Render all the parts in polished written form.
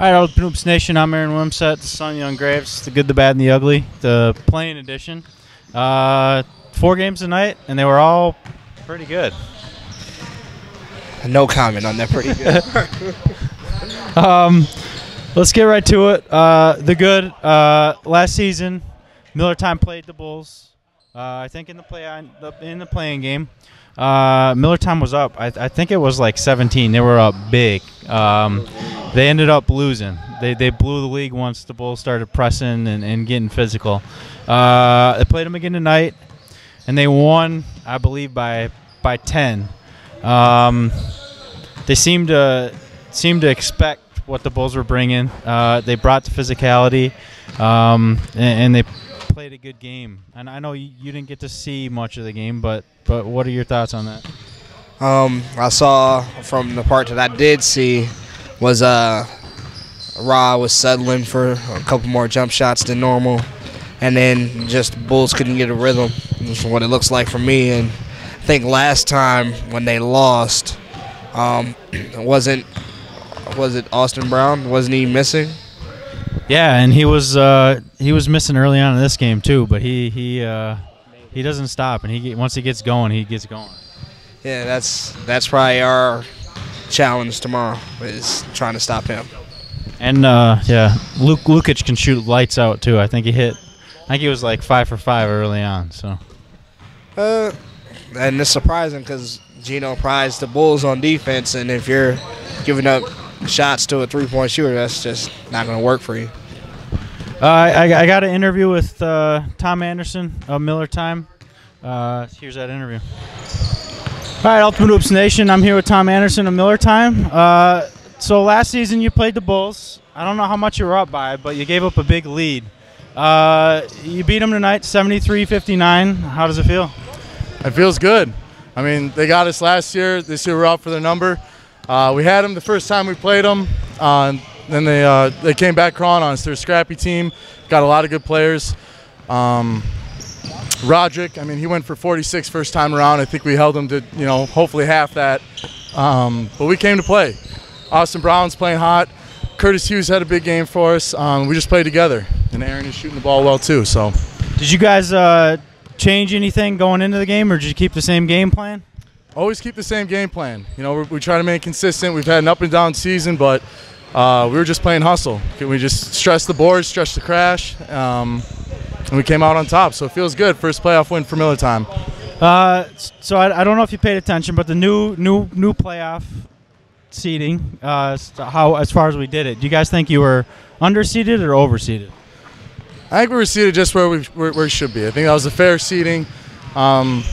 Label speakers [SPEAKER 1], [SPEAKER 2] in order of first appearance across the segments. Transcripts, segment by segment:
[SPEAKER 1] All right, Old Poops Nation, I'm Aaron Wimsett, the Son Young Graves, the good, the bad, and the ugly, the playing edition. 4 games tonight, and they were all pretty good.
[SPEAKER 2] No comment on that. Pretty good.
[SPEAKER 1] Let's get right to it. The good, last season, Miller Time played the Bulls. I think in the playing game, Miller Time was up. I think it was like 17. They were up big. They ended up losing. They blew the league once the Bulls started pressing and getting physical. They played them again tonight, and they won, I believe, by 10. They seemed to expect what the Bulls were bringing. They brought the physicality, and they played a good game. And I know you didn't get to see much of the game, but what are your thoughts on that?
[SPEAKER 2] I saw from the part that I did see was Ra was settling for a couple more jump shots than normal, and then just the Bulls couldn't get a rhythm. That's what it looks like for me. And I think last time when they lost, was it Austin Brown? Wasn't he missing?
[SPEAKER 1] Yeah, and he was missing early on in this game too. But he doesn't stop, and once he gets going, he gets going.
[SPEAKER 2] Yeah, that's probably our challenge tomorrow, is trying to stop him.
[SPEAKER 1] And yeah, Lukic can shoot lights out too. I think he was like 5 for 5 early on. So.
[SPEAKER 2] And it's surprising because Gino prized the Bulls on defense, and if you're giving up shots to a three-point shooter, that's just not going to work for you.
[SPEAKER 1] I got an interview with Tom Anderson of Miller Time. Here's that interview. All right, Ultimate Hoops Nation, I'm here with Tom Anderson of Miller Time. So last season you played the Bulls. I don't know how much you were up by, but you gave up a big lead. You beat them tonight, 73-59. How does it feel?
[SPEAKER 3] It feels good. I mean, they got us last year. This year we're out for their number. We had them the first time we played them. Then they came back crawling on us. They're a scrappy team. Got a lot of good players. Roderick, I mean, he went for 46 first time around. I think we held him to, hopefully half that. But we came to play. Austin Brown's playing hot. Curtis Hughes had a big game for us. We just played together. And Aaron is shooting the ball well, too. So,
[SPEAKER 1] did you guys change anything going into the game, or did you keep the same game plan?
[SPEAKER 3] Always keep the same game plan. We try to make it consistent. We've had an up and down season, but we were just playing hustle. We just stressed the board, stressed the crash, and we came out on top. So it feels good. First playoff win for Miller Time.
[SPEAKER 1] So I don't know if you paid attention, but the new playoff seeding, as far as we did it, do you guys think you were underseeded or overseeded?
[SPEAKER 3] I think we were seated just where we should be. I think that was a fair seeding. I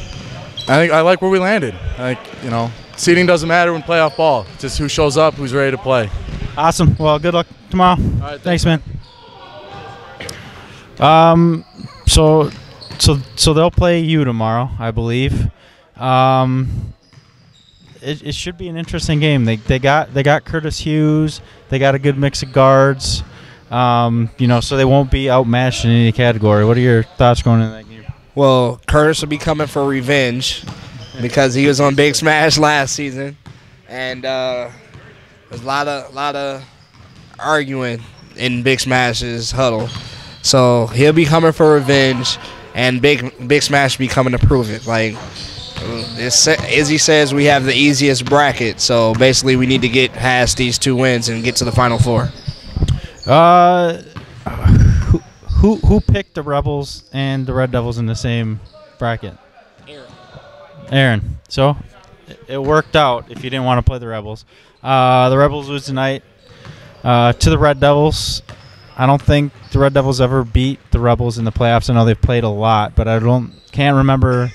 [SPEAKER 3] think I like where we landed. I think, seeding doesn't matter when playoff ball. It's just who shows up, who's ready to play.
[SPEAKER 1] Awesome. Well, good luck tomorrow. All
[SPEAKER 3] right,
[SPEAKER 1] thanks, man. So they'll play you tomorrow, I believe. It should be an interesting game. They got Curtis Hughes. They got a good mix of guards. So they won't be outmatched in any category. What are your thoughts going into that game?
[SPEAKER 2] Well, Curtis will be coming for revenge because he was on Big Smash last season, and there's a lot of arguing in Big Smash's huddle. So he'll be coming for revenge, and Big Smash be coming to prove it. Like Izzy says, we have the easiest bracket, so basically we need to get past these 2 wins and get to the Final Four.
[SPEAKER 1] Who picked the Rebels and the Red Devils in the same bracket? Aaron. So it worked out if you didn't want to play the Rebels. The Rebels lose tonight to the Red Devils. I don't think the Red Devils ever beat the Rebels in the playoffs. I know they've played a lot, but I can't remember,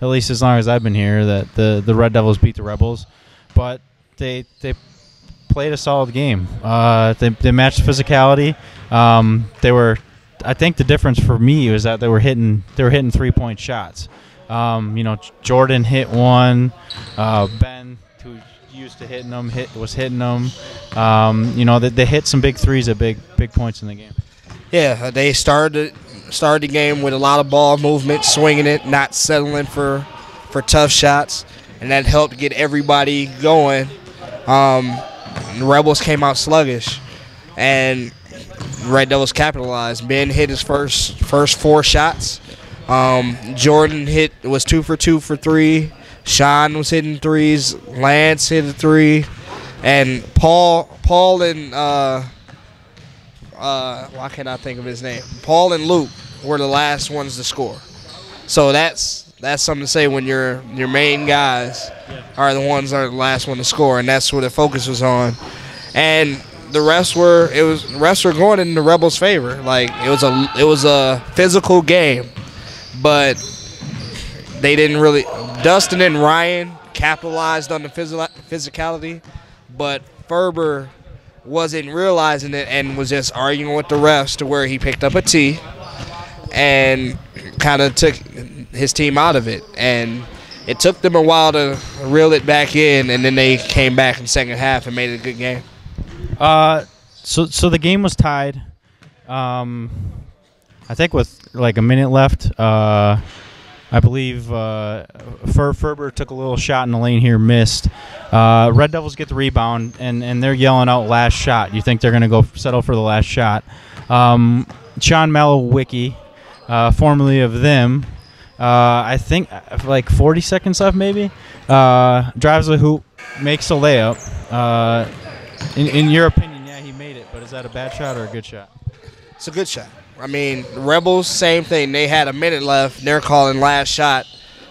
[SPEAKER 1] at least as long as I've been here, that the Red Devils beat the Rebels. But they played a solid game. They matched physicality. I think the difference for me was that they were hitting 3-point shots. Jordan hit one. Ben, who used to hitting them, was hitting them. They hit some big threes at big points in the game.
[SPEAKER 2] Yeah, they started the game with a lot of ball movement, swinging it, not settling for tough shots, and that helped get everybody going. The Rebels came out sluggish, and Red Devils capitalized. Ben hit his first 4 shots. Jordan was 2 for 2 for 3. Sean was hitting threes. Lance hit a 3, and Paul and why can't I think of his name? Paul and Luke were the last ones to score. So that's something to say when your main guys are the ones that are the last one to score, and that's where the focus was on. And the refs were going in the Rebels' favor. Like it was a physical game, but they didn't really. Dustin and Ryan capitalized on the physicality, but Ferber wasn't realizing it and was just arguing with the refs to where he picked up a tee and kind of took his team out of it. And it took them a while to reel it back in, and then they came back in the second half and made it a good game.
[SPEAKER 1] So the game was tied. I think with like a minute left. I believe Ferber took a little shot in the lane here, missed. Red Devils get the rebound, and they're yelling out last shot. You think they're going to go settle for the last shot. Sean Malowicki, formerly of them, I think like 40 seconds left maybe, drives the hoop, makes a layup. In your opinion, yeah, he made it, but is that a bad shot or a good shot?
[SPEAKER 2] It's a good shot. I mean, the Rebels, same thing. They had a minute left. They're calling last shot.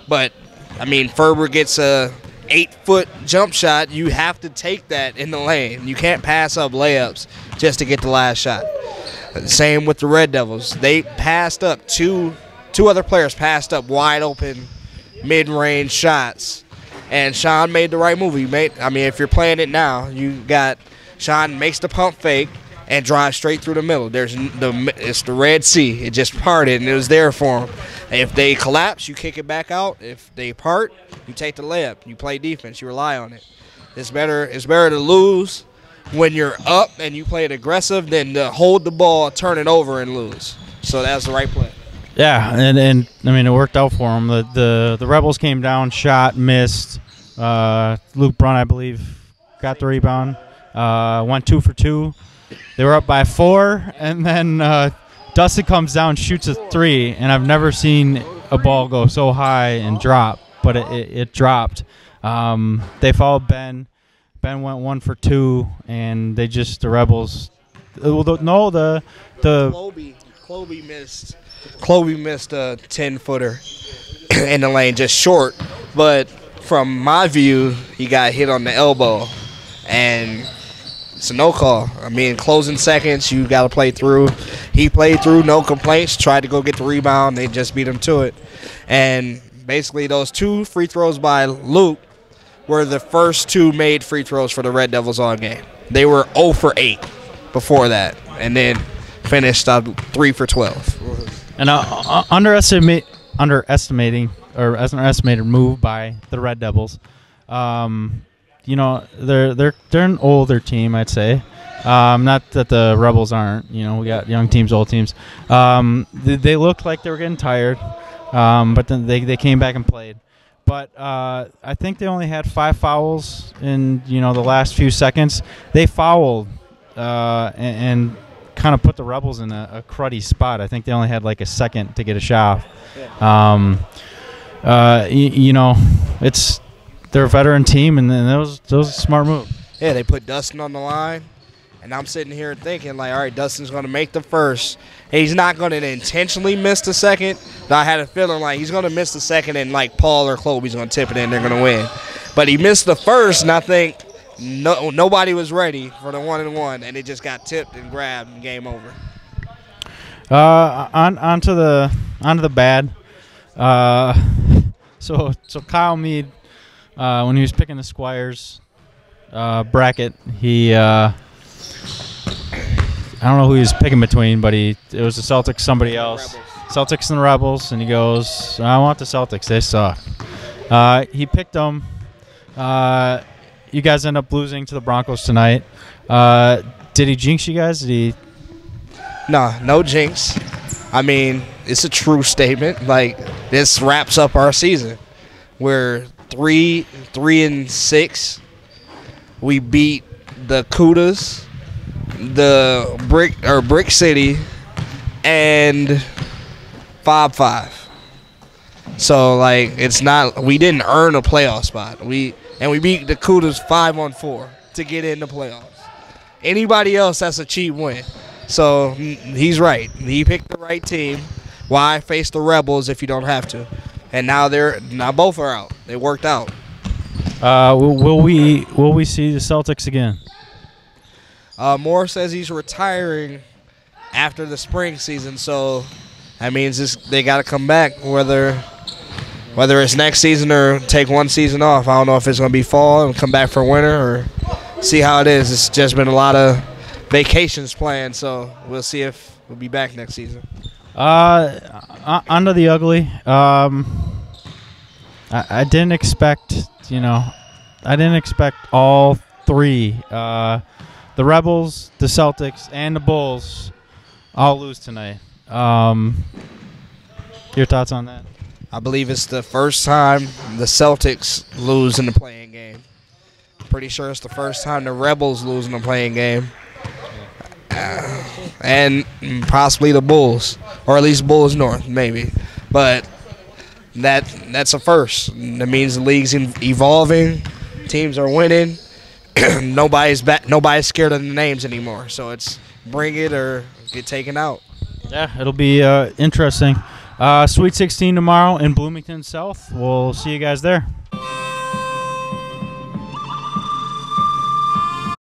[SPEAKER 2] But, I mean, Ferber gets a 8-foot jump shot. You have to take that in the lane. You can't pass up layups just to get the last shot. Same with the Red Devils. They passed up two other players passed up wide open mid-range shots. And Sean made the right move. If you're playing it now, you got Sean makes the pump fake and drive straight through the middle. It's the Red Sea. It just parted, and it was there for them. If they collapse, you kick it back out. If they part, you take the layup. You play defense. You rely on it. It's better to lose when you're up and you play it aggressive than to hold the ball, turn it over, and lose. So that's the right play.
[SPEAKER 1] Yeah, and I mean, it worked out for them. The Rebels came down, shot, missed. Luke Brunn, I believe, got the rebound. Went 2 for 2. They were up by 4, and then Dustin comes down, shoots a 3, and I've never seen a ball go so high and drop, but it dropped. They followed Ben. Ben went 1 for 2, and the Rebels.
[SPEAKER 2] Chloe missed a 10-footer in the lane, just short. But from my view, he got hit on the elbow, and it's a no call. I mean, closing seconds, you got to play through. He played through, no complaints, tried to go get the rebound. They just beat him to it. And basically those 2 free throws by Luke were the first 2 made free throws for the Red Devils all game. They were 0 for 8 before that, and then finished 3 for 12.
[SPEAKER 1] And underestimated move by the Red Devils. They're an older team, I'd say. Not that the Rebels aren't. We got young teams, old teams. They looked like they were getting tired, but then they came back and played. But I think they only had 5 fouls in the last few seconds. They fouled and kind of put the Rebels in a cruddy spot. I think they only had like a second to get a shot. They're a veteran team, and then that was a smart move.
[SPEAKER 2] Yeah, they put Dustin on the line, and I'm sitting here thinking, like, all right, Dustin's going to make the first. He's not going to intentionally miss the second, but I had a feeling like he's going to miss the second, and like Paul or Chloe's going to tip it in, they're going to win. But he missed the first, and I think nobody was ready for the 1-and-1, and it just got tipped and grabbed, and game over.
[SPEAKER 1] Onto the bad. So Kyle Mead, when he was picking the Squires bracket, I don't know who he was picking between, but it was the Celtics, somebody else. Celtics and the Rebels, and he goes, I want the Celtics. They suck. He picked them. You guys end up losing to the Broncos tonight. Did he jinx you guys?
[SPEAKER 2] No jinx. I mean, it's a true statement. Like, this wraps up our season. We're 3-6. We beat the Cudas, the Brick City, and 5-5. So like it's not, we didn't earn a playoff spot. We beat the Cougars 5-4 to get in the playoffs. Anybody else, that's a cheap win. So he's right. He picked the right team. Why face the Rebels if you don't have to? And now both are out. They worked out.
[SPEAKER 1] Will we see the Celtics again?
[SPEAKER 2] Moore says he's retiring after the spring season, so that means they got to come back, whether it's next season or take one season off. I don't know if it's going to be fall and come back for winter or see how it is. It's just been a lot of vacations planned, so we'll see if we'll be back next season.
[SPEAKER 1] Under the ugly. I didn't expect, all three. The Rebels, the Celtics, and the Bulls all lose tonight. Your thoughts on that?
[SPEAKER 2] I believe it's the first time the Celtics lose in the playing game. Pretty sure it's the first time the Rebels lose in the playing game. And possibly the Bulls, or at least Bulls North, maybe. But that's a first. That means the league's evolving. Teams are winning. Nobody's scared of the names anymore. So it's bring it or get taken out.
[SPEAKER 1] Yeah, it'll be interesting. Sweet 16 tomorrow in Bloomington South. We'll see you guys there.